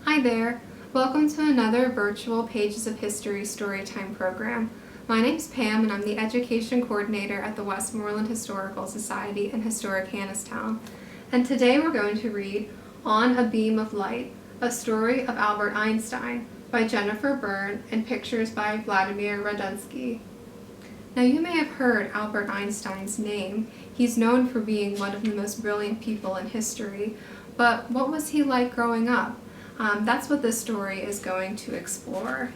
Hi there. Welcome to another virtual Pages of History Storytime program. My name's Pam and I'm the Education Coordinator at the Westmoreland Historical Society in historic Hannistown. And today we're going to read On a Beam of Light, a Story of Albert Einstein by Jennifer Berne and pictures by Vladimir Radunsky. Now you may have heard Albert Einstein's name. He's known for being one of the most brilliant people in history, but what was he like growing up? That's what this story is going to explore.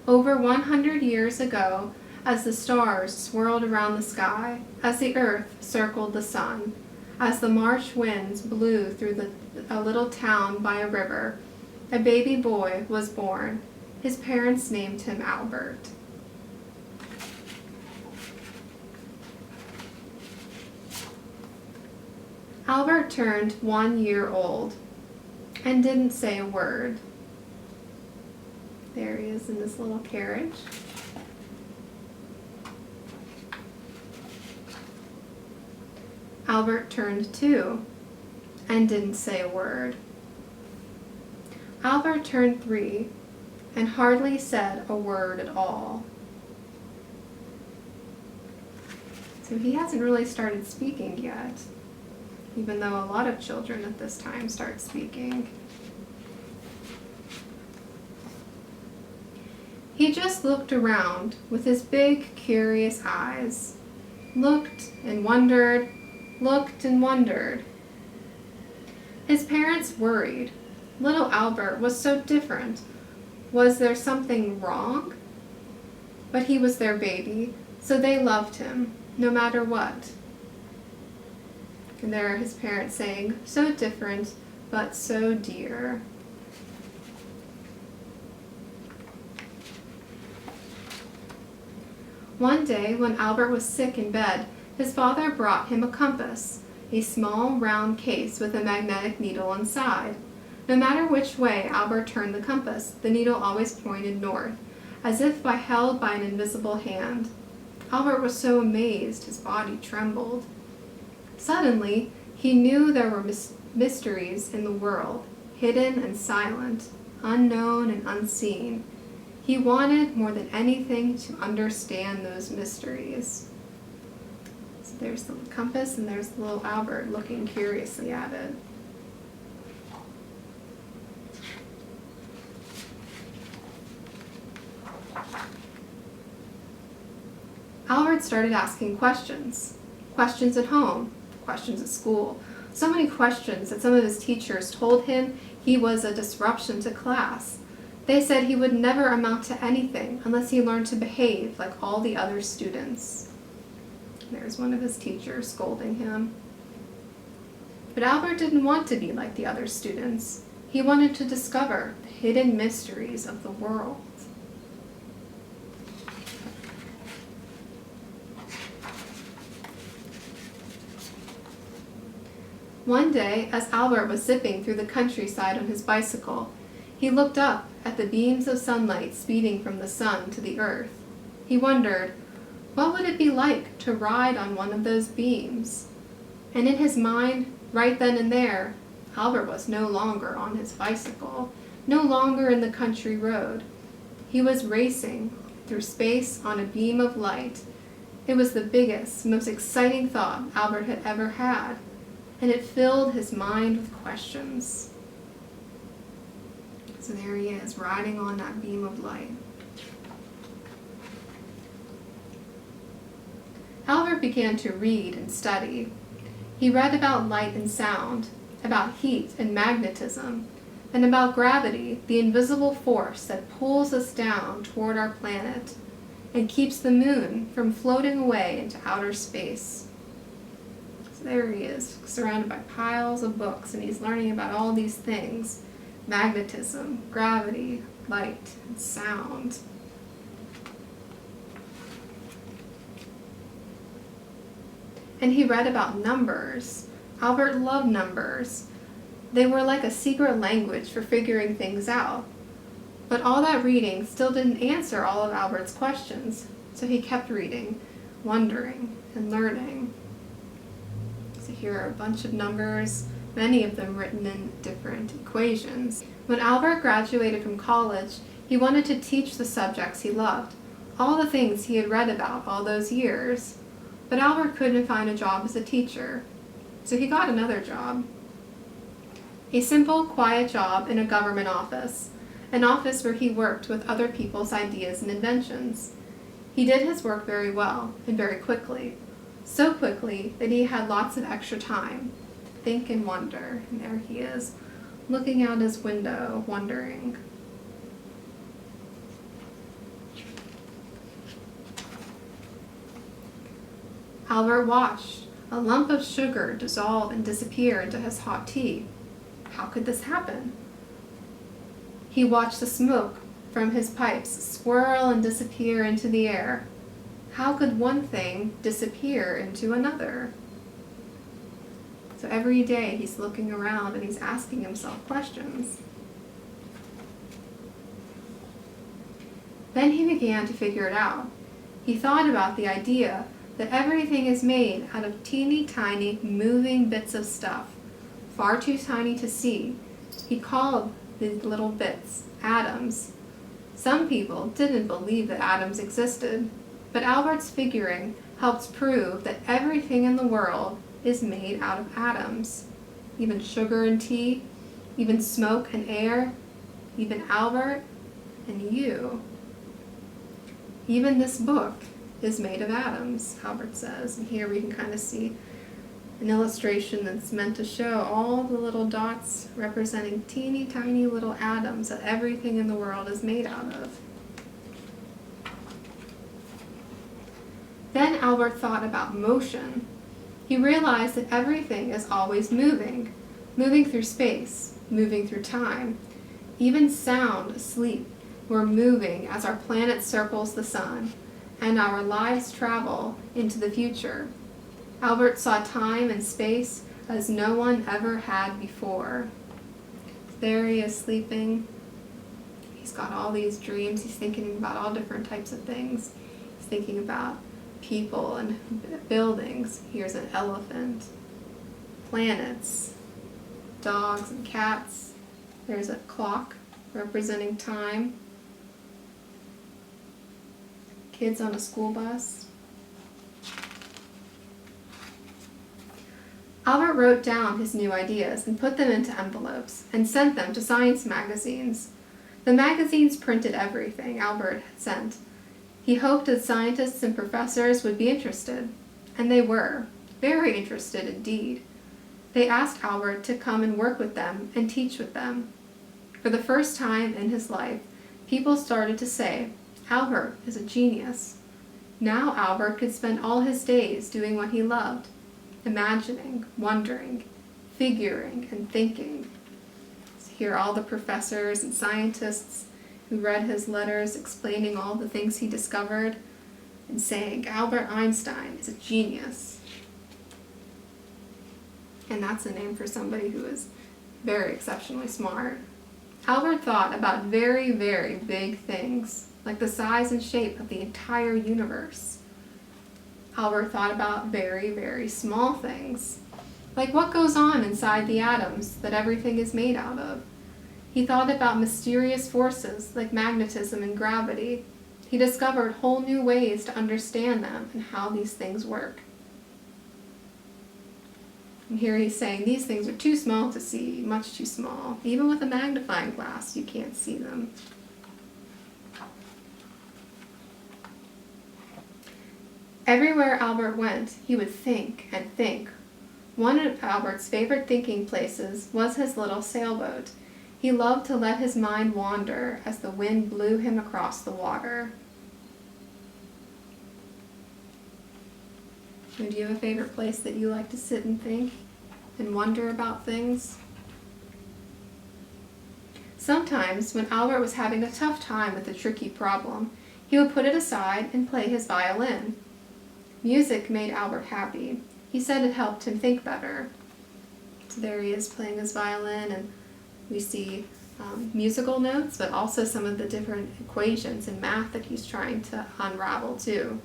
Over 100 years ago, as the stars swirled around the sky, as the earth circled the sun, as the March winds blew through a little town by a river, a baby boy was born. His parents named him Albert. Albert turned 1 year old and didn't say a word. There he is in this little carriage. Albert turned 2 and didn't say a word. Albert turned 3 and hardly said a word at all. So he hasn't really started speaking yet, even though a lot of children at this time start speaking. He just looked around with his big, curious eyes, looked and wondered, looked and wondered. His parents worried. Little Albert was so different. Was there something wrong? But he was their baby, so they loved him, no matter what. And there are his parents saying, so different, but so dear. One day, when Albert was sick in bed, his father brought him a compass, a small round case with a magnetic needle inside. No matter which way Albert turned the compass, the needle always pointed north, as if held by an invisible hand. Albert was so amazed, his body trembled. Suddenly, he knew there were mysteries in the world, hidden and silent, unknown and unseen. He wanted more than anything to understand those mysteries. So there's the compass and there's the little Albert looking curiously at it. Albert started asking questions. Questions at home, questions at school. So many questions that some of his teachers told him he was a disruption to class. They said he would never amount to anything unless he learned to behave like all the other students. There's one of his teachers scolding him. But Albert didn't want to be like the other students. He wanted to discover the hidden mysteries of the world. One day, as Albert was zipping through the countryside on his bicycle, he looked up at the beams of sunlight speeding from the sun to the earth. He wondered, what would it be like to ride on one of those beams? And in his mind, right then and there, Albert was no longer on his bicycle, no longer in the country road. He was racing through space on a beam of light. It was the biggest, most exciting thought Albert had ever had, and it filled his mind with questions. So there he is, riding on that beam of light. Albert began to read and study. He read about light and sound, about heat and magnetism, and about gravity, the invisible force that pulls us down toward our planet and keeps the moon from floating away into outer space. So there he is, surrounded by piles of books, and he's learning about all these things. Magnetism, gravity, light, and sound. And he read about numbers. Albert loved numbers. They were like a secret language for figuring things out. But all that reading still didn't answer all of Albert's questions, so he kept reading, wondering, and learning. So here are a bunch of numbers, many of them written in different equations. When Albert graduated from college, he wanted to teach the subjects he loved, all the things he had read about all those years. But Albert couldn't find a job as a teacher, so he got another job. A simple, quiet job in a government office, an office where he worked with other people's ideas and inventions. He did his work very well and very quickly, so quickly that he had lots of extra time to think and wonder. And there he is, looking out his window, wondering. Albert watched a lump of sugar dissolve and disappear into his hot tea. How could this happen? He watched the smoke from his pipes swirl and disappear into the air. How could one thing disappear into another? So every day he's looking around and he's asking himself questions. Then he began to figure it out. He thought about the idea that everything is made out of teeny tiny moving bits of stuff, far too tiny to see. He called these little bits atoms. Some people didn't believe that atoms existed, but Albert's figuring helps prove that everything in the world is made out of atoms. Even sugar and tea, even smoke and air, even Albert and you. Even this book is made of atoms, Albert says. And here we can kind of see an illustration that's meant to show all the little dots representing teeny tiny little atoms that everything in the world is made out of. Then Albert thought about motion. He realized that everything is always moving, moving through space, moving through time. Even sound asleep, we're moving as our planet circles the sun, and our lives travel into the future. Albert saw time and space as no one ever had before. There he is sleeping. He's got all these dreams. He's thinking about all different types of things. He's thinking about people and buildings. Here's an elephant, planets, dogs and cats. There's a clock representing time. Kids on a school bus. Albert wrote down his new ideas and put them into envelopes and sent them to science magazines. The magazines printed everything Albert had sent. He hoped that scientists and professors would be interested, and they were, very interested indeed. They asked Albert to come and work with them and teach with them. For the first time in his life, people started to say, Albert is a genius. Now Albert could spend all his days doing what he loved, imagining, wondering, figuring, and thinking. So here are all the professors and scientists who read his letters explaining all the things he discovered and saying, Albert Einstein is a genius. And that's a name for somebody who is very exceptionally smart. Albert thought about very, very big things, like the size and shape of the entire universe. Albert thought about very, very small things, like what goes on inside the atoms that everything is made out of. He thought about mysterious forces like magnetism and gravity. He discovered whole new ways to understand them and how these things work. And here he's saying these things are too small to see, much too small. Even with a magnifying glass, you can't see them. Everywhere Albert went, he would think and think. One of Albert's favorite thinking places was his little sailboat. He loved to let his mind wander as the wind blew him across the water. Do you have a favorite place that you like to sit and think and wonder about things? Sometimes, when Albert was having a tough time with a tricky problem, he would put it aside and play his violin. Music made Albert happy. He said it helped him think better. So there he is playing his violin, and we see musical notes, but also some of the different equations and math that he's trying to unravel too.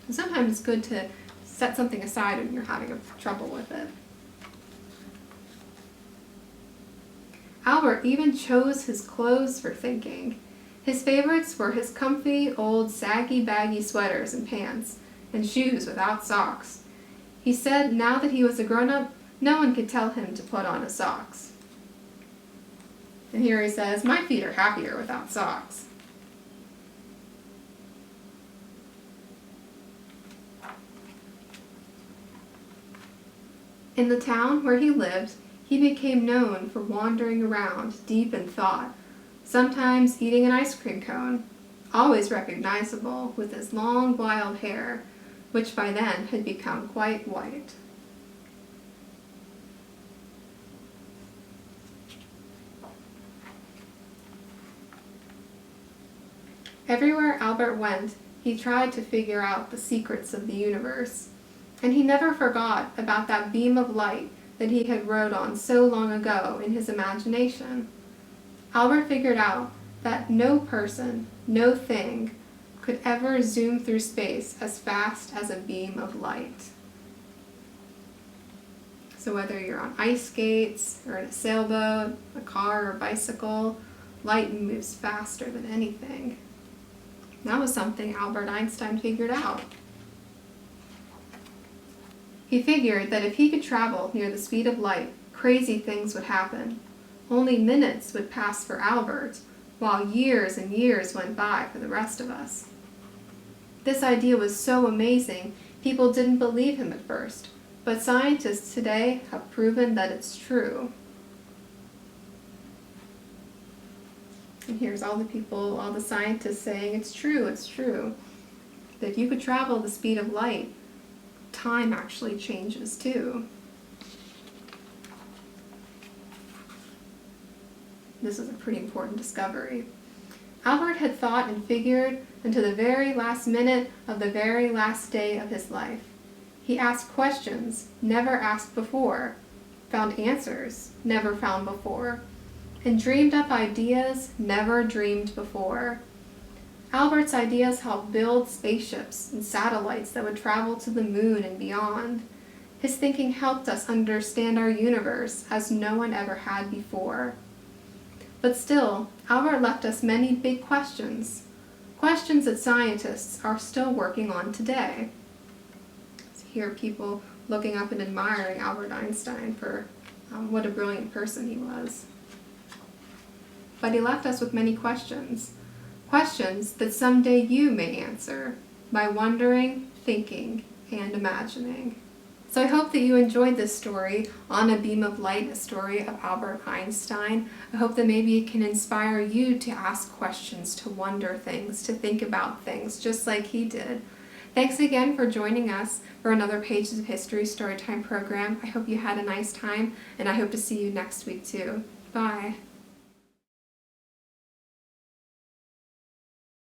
Sometimes it's good to set something aside when you're having trouble with it. Albert even chose his clothes for thinking. His favorites were his comfy, old, saggy, baggy sweaters and pants, and shoes without socks. He said now that he was a grown-up, no one could tell him to put on his socks. And here he says, "My feet are happier without socks." In the town where he lived, he became known for wandering around, deep in thought, sometimes eating an ice cream cone, always recognizable with his long, wild hair, which by then had become quite white. Everywhere Albert went, he tried to figure out the secrets of the universe, and he never forgot about that beam of light that he had rode on so long ago in his imagination. Albert figured out that no person, no thing, could ever zoom through space as fast as a beam of light. So whether you're on ice skates, or in a sailboat, a car, or a bicycle, light moves faster than anything. That was something Albert Einstein figured out. He figured that if he could travel near the speed of light, crazy things would happen. Only minutes would pass for Albert, while years and years went by for the rest of us. This idea was so amazing, people didn't believe him at first, but scientists today have proven that it's true. And here's all the people, all the scientists saying it's true, that if you could travel the speed of light, time actually changes too. This is a pretty important discovery. Albert had thought and figured until the very last minute of the very last day of his life. He asked questions never asked before, found answers never found before, and dreamed up ideas never dreamed before. Albert's ideas helped build spaceships and satellites that would travel to the moon and beyond. His thinking helped us understand our universe as no one ever had before. But still, Albert left us many big questions, questions that scientists are still working on today. So here are people looking up and admiring Albert Einstein for what a brilliant person he was. But he left us with many questions, questions that someday you may answer by wondering, thinking, and imagining. So I hope that you enjoyed this story, On a Beam of Light, a story of Albert Einstein. I hope that maybe it can inspire you to ask questions, to wonder things, to think about things, just like he did. Thanks again for joining us for another Pages of History Storytime program. I hope you had a nice time, and I hope to see you next week too. Bye.